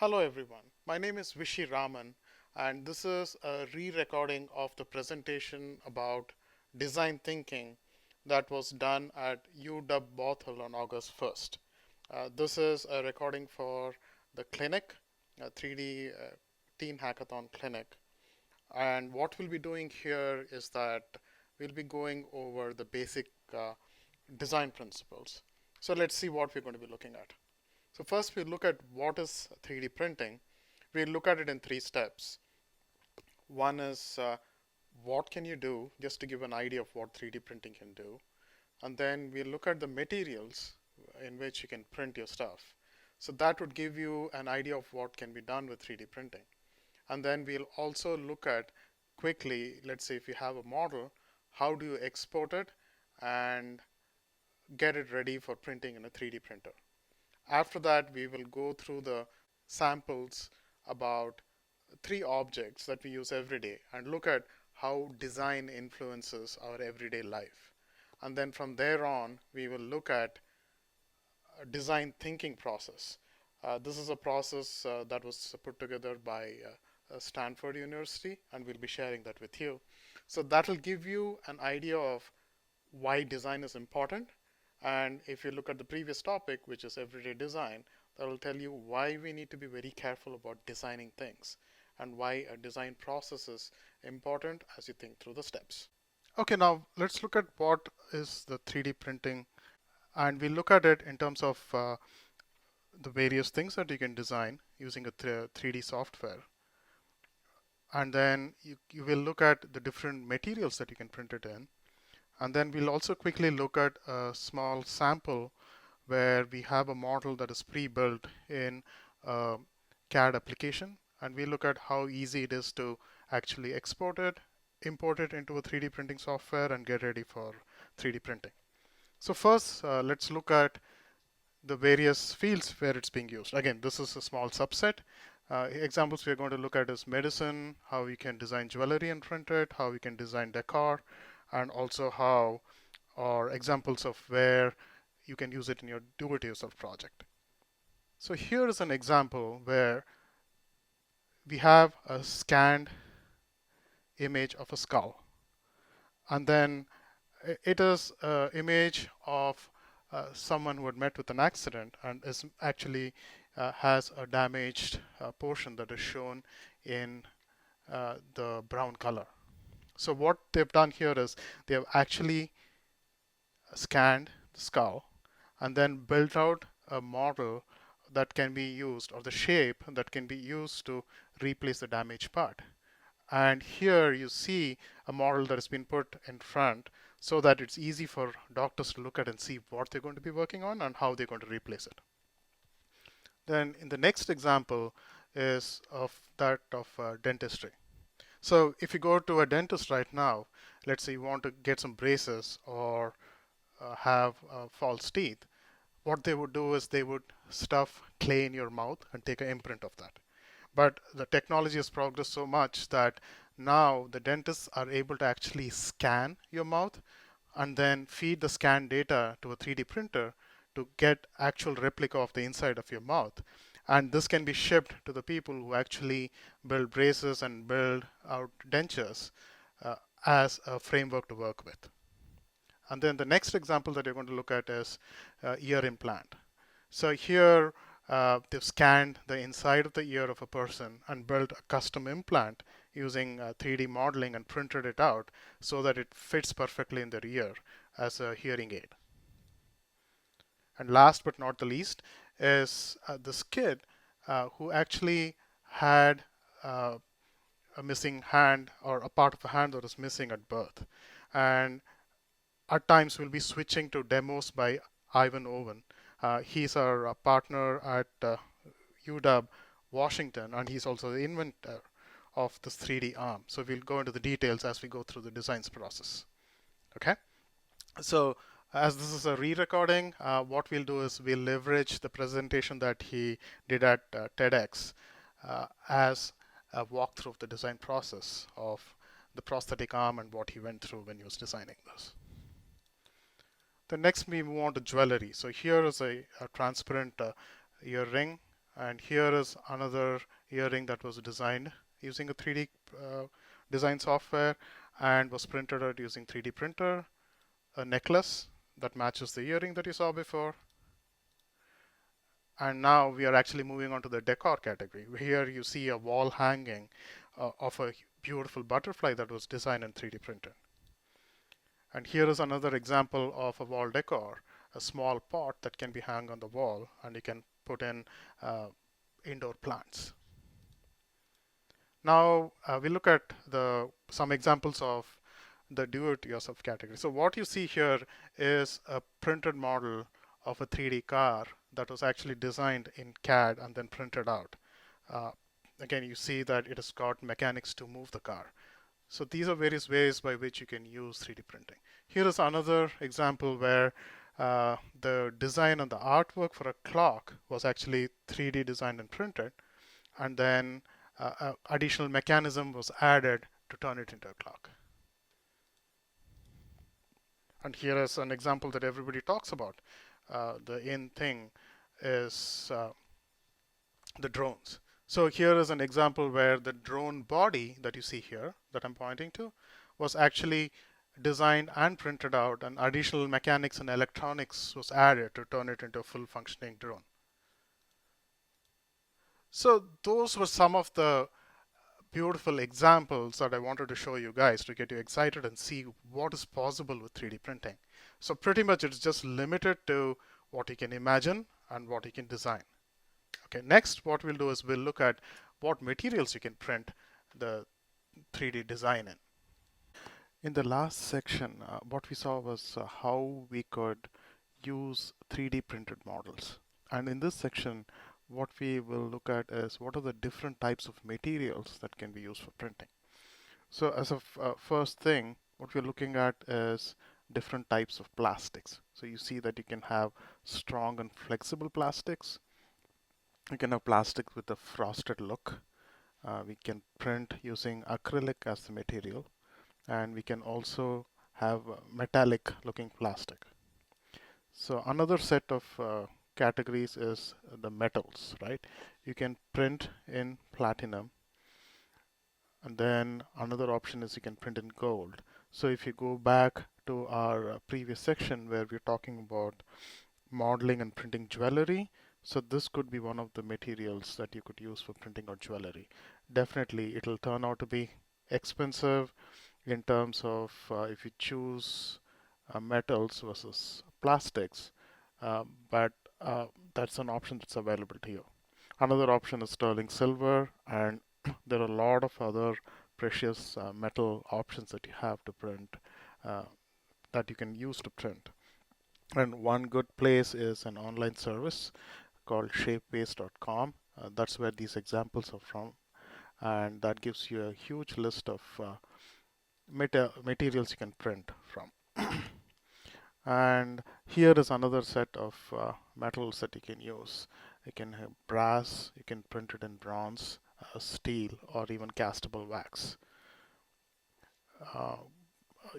Hello everyone, my name is Vishy Raman and this is a re-recording of the presentation about design thinking that was done at UW Bothell on August 1st. This is a recording for the clinic, a 3D Teen Hackathon clinic. And what we'll be doing here is that we'll be going over the basic design principles. So let's see what we're going to be looking at. So first we look at what is 3D printing. We look at it in three steps. One is what can you do, just to give an idea of what 3D printing can do. And then we look at the materials in which you can print your stuff. So that would give you an idea of what can be done with 3D printing. And then we'll also look at quickly, let's say if you have a model, how do you export it and get it ready for printing in a 3D printer. After that, we will go through the samples about three objects that we use every day and look at how design influences our everyday life. And then from there on, we will look at a design thinking process. This is a process that was put together by Stanford University, and we'll be sharing that with you. So that will give you an idea of why design is important. And if you look at the previous topic, which is everyday design, that will tell you why we need to be very careful about designing things and why a design process is important as you think through the steps. Okay, now let's look at what is the 3D printing, and we look at it in terms of the various things that you can design using a 3D software. And then you will look at the different materials that you can print it in. And then we'll also quickly look at a small sample where we have a model that is pre-built in a CAD application. And we look at how easy it is to actually export it, import it into a 3D printing software, and get ready for 3D printing. So first, let's look at the various fields where it's being used. Again, this is a small subset. Examples we are going to look at is medicine, how we can design jewelry and print it, how we can design decor, and also how, or examples of where you can use it in your do-it-yourself project. So here is an example where we have a scanned image of a skull. And then it is an image of someone who had met with an accident and is actually has a damaged portion that is shown in the brown color. So what they've done here is they have actually scanned the skull and then built out a model that can be used, or the shape that can be used to replace the damaged part. And here you see a model that has been put in front so that it's easy for doctors to look at and see what they're going to be working on and how they're going to replace it. Then in the next example is of that of dentistry. So if you go to a dentist right now, let's say you want to get some braces or have false teeth, what they would do is they would stuff clay in your mouth and take an imprint of that. But the technology has progressed so much that now the dentists are able to actually scan your mouth and then feed the scan data to a 3D printer to get actual replica of the inside of your mouth. And this can be shipped to the people who actually build braces and build out dentures as a framework to work with. And then the next example that you're going to look at is ear implant. So here they've scanned the inside of the ear of a person and built a custom implant using 3D modeling and printed it out so that it fits perfectly in their ear as a hearing aid. And last but not the least is this kid who actually had a missing hand, or a part of a hand that was missing at birth. And at times we'll be switching to demos by Ivan Owen. He's our partner at UW Washington, and he's also the inventor of this 3D arm. So we'll go into the details as we go through the designs process. Okay, so as this is a re-recording, what we'll do is we'll leverage the presentation that he did at TEDx as a walkthrough of the design process of the prosthetic arm and what he went through when he was designing this. The next we move on to jewelry. So here is a transparent earring And here is another earring that was designed using a 3D design software and was printed out using 3D printer. A necklace that matches the earring that you saw before. And now we are actually moving on to the decor category. Here you see a wall hanging of a beautiful butterfly that was designed in 3D printer. And here is another example of a wall decor, a small pot that can be hung on the wall, and you can put in indoor plants. Now we look at some examples of the do-it-yourself category. So what you see here is a printed model of a 3D car that was actually designed in CAD and then printed out. Uh, Again, you see that it has got mechanics to move the car. So these are various ways by which you can use 3D printing. Here is another example where the design and the artwork for a clock was actually 3D designed and printed, and then additional mechanism was added to turn it into a clock. And here is an example that everybody talks about. The in thing is the drones. So here is an example where the drone body that you see here that I'm pointing to was actually designed and printed out, and additional mechanics and electronics was added to turn it into a full functioning drone. So those were some of the beautiful examples that I wanted to show you guys to get you excited and see what is possible with 3D printing. So pretty much it's just limited to what you can imagine and what you can design. Okay, next what we'll do is we'll look at what materials you can print the 3D design in. In the last section, what we saw was how we could use 3D printed models. And in this section, what we will look at is what are the different types of materials that can be used for printing. So as a first thing, what we're looking at is different types of plastics. So you see that you can have strong and flexible plastics. You can have plastic with a frosted look. We can print using acrylic as the material, and we can also have metallic looking plastic. So another set of categories is the metals, right? You can print in platinum, and then another option is you can print in gold. So if you go back to our previous section where we're talking about modeling and printing jewelry, so this could be one of the materials that you could use for printing out jewelry. Definitely it'll turn out to be expensive in terms of if you choose metals versus plastics, but that's an option that's available to you. Another option is sterling silver, and there are a lot of other precious metal options that you have to print, uh, that you can use to print. And one good place is an online service called shapebase.com. That's where these examples are from, and that gives you a huge list of materials you can print from. And here is another set of metals that you can use. You can have brass, you can print it in bronze, steel, or even castable wax. Uh,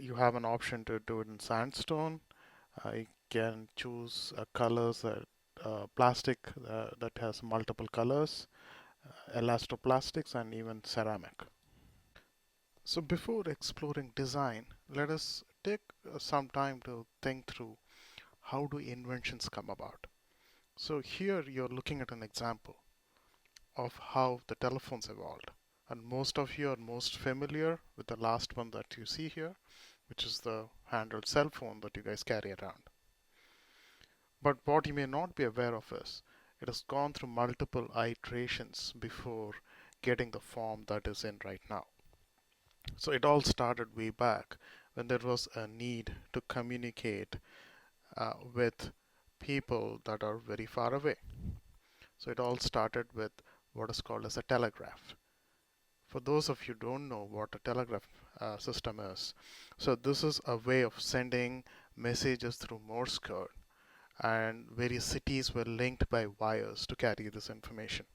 you have an option to do it in sandstone. You can choose colors that plastic that has multiple colors, elastoplastics, and even ceramic. So before exploring design, let us take some time to think through how do inventions come about. So here you're looking at an example of how the telephones evolved. And most of you are most familiar with the last one that you see here, which is the handheld cell phone that you guys carry around. But what you may not be aware of is it has gone through multiple iterations before getting the form that is in right now. So it all started way back when there was a need to communicate with people that are very far away. So it all started with what is called as a telegraph. For those of you who don't know what a telegraph system is, so this is a way of sending messages through Morse code, and various cities were linked by wires to carry this information.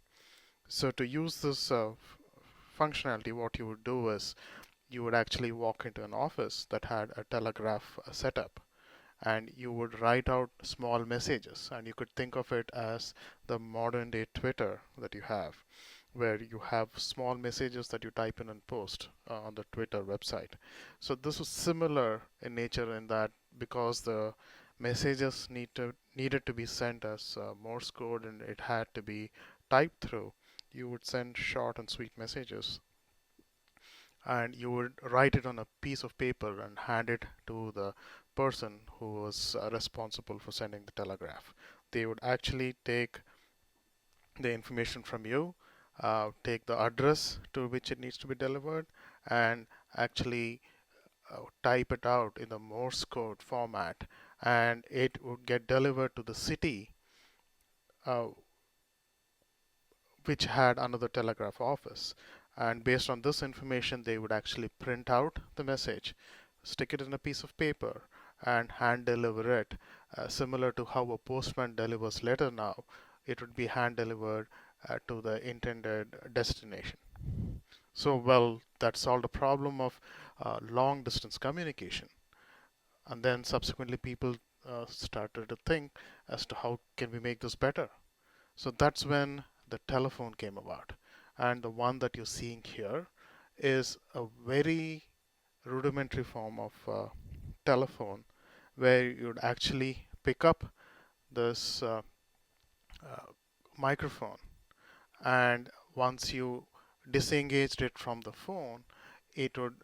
So to use this functionality, what you would do is you would actually walk into an office that had a telegraph setup, and you would write out small messages, and you could think of it as the modern day Twitter that you have, where you have small messages that you type in and post on the Twitter website. So this was similar in nature in that because the messages needed to be sent as Morse code and it had to be typed through, you would send short and sweet messages and you would write it on a piece of paper and hand it to the person who was responsible for sending the telegraph. They would actually take the information from you, take the address to which it needs to be delivered, and actually type it out in the Morse code format, and it would get delivered to the city uh, which had another telegraph office. And based on this information, they would actually print out the message, stick it in a piece of paper, and hand deliver it, similar to how a postman delivers letter now. It would be hand delivered to the intended destination. So, well, that solved the problem of long distance communication. And then subsequently, people started to think as to how can we make this better. So that's when the telephone came about. And the one that you're seeing here is a very rudimentary form of telephone where you'd actually pick up this uh, microphone, and once you disengaged it from the phone, it would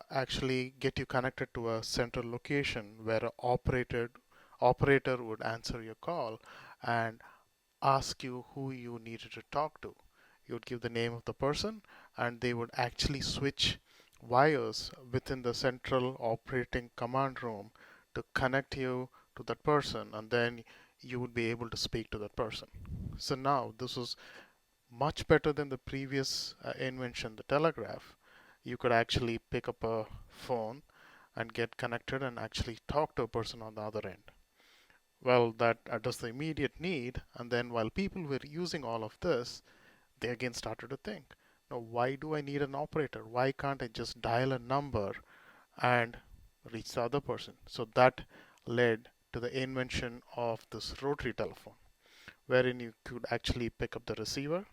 actually get you connected to a central location where an operator would answer your call and ask you who you needed to talk to. You would give the name of the person, and they would actually switch wires within the central operating command room to connect you to that person, and then you would be able to speak to that person. So now this is much better than the previous invention, the telegraph. You could actually pick up a phone and get connected and actually talk to a person on the other end. Well, that addressed the immediate need, and then while people were using all of this, they again started to think, now why do I need an operator? Why can't I just dial a number and reach the other person? So that led to the invention of this rotary telephone, wherein you could actually pick up the receiver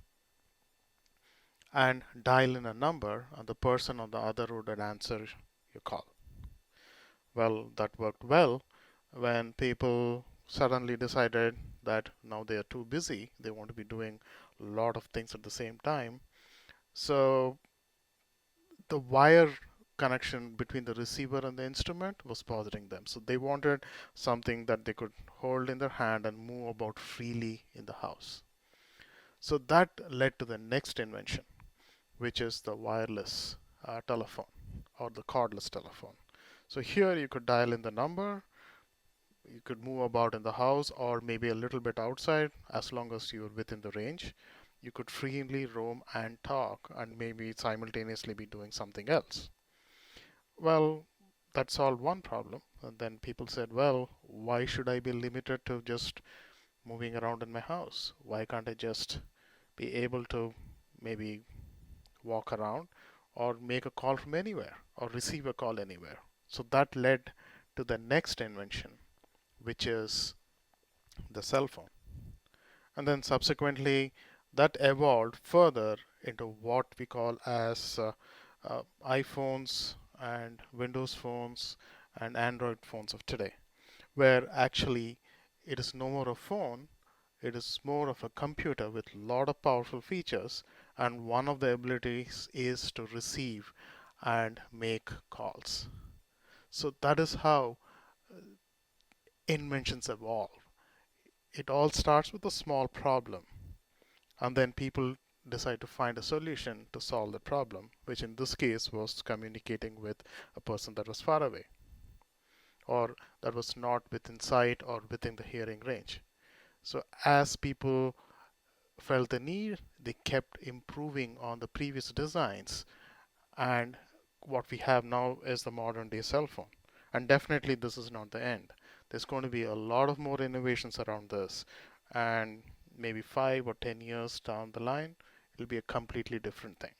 and dial in a number, and the person on the other would answer your call. Well, that worked well when people suddenly decided that now they are too busy, they want to be doing a lot of things at the same time. So the wire connection between the receiver and the instrument was bothering them. So they wanted something that they could hold in their hand and move about freely in the house. So that led to the next invention, which is the wireless telephone or the cordless telephone. So here you could dial in the number, you could move about in the house or maybe a little bit outside as long as you're within the range. You could freely roam and talk and maybe simultaneously be doing something else. Well, that solved one problem. And then people said, well, why should I be limited to just moving around in my house? Why can't I just be able to maybe walk around or make a call from anywhere or receive a call anywhere? So that led to the next invention, which is the cell phone. And then subsequently, that evolved further into what we call as iPhones and Windows phones and Android phones of today, where actually it is no more a phone, it is more of a computer with a lot of powerful features, and one of the abilities is to receive and make calls. So that is how inventions evolve. It all starts with a small problem, and then people decide to find a solution to solve the problem, which in this case was communicating with a person that was far away or that was not within sight or within the hearing range. So as people felt the need, they kept improving on the previous designs, and what we have now is the modern day cell phone. And definitely this is not the end. There's going to be a lot of more innovations around this, and maybe 5 or 10 years down the line, it'll be a completely different thing.